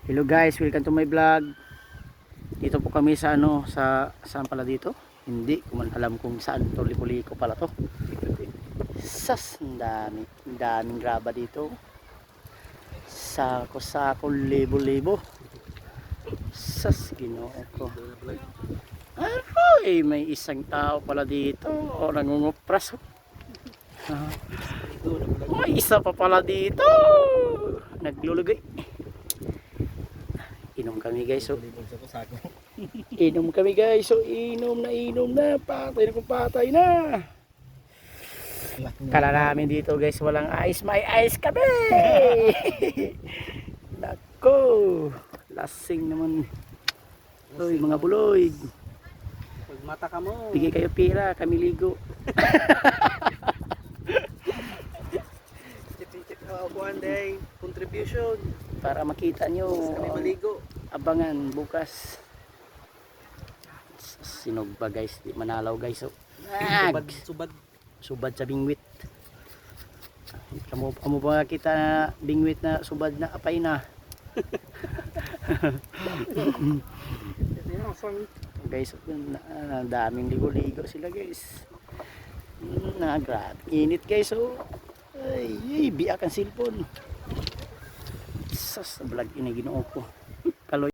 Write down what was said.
Hello guys, welcome to my vlog. Dito po kami sa saan pala dito? Hindi ko man alam kung saan to, Lipo-Lico pala to. Sas, ang daming graba dito. Sako-sako, libo-libo. Sas, Ginoo ko. Aroy, may isang tao pala dito. O, nangungupras. May isa pa pala dito. Naglulugay. Inom kami guys, so inom kami guys, so inom na, patay na. Kala namin dito guys, walang ice, may ice kami. Nako, lasing naman. Uy, mga buloy, pag mata ka mo, bigay kayo pera, kami ligo. one day contribution Para makita nyo, kami maligo. abangan bukas. Sinog ba guys, di manalaw guys, so subad sa bingwit. Kamu ba kita bingwit na subad na apay na. Guys, daming ligo-ligo sila guys. Grabe init guys, so ay biak ang cellphone. Sas, vlog ini Ginoo ko. Kaloy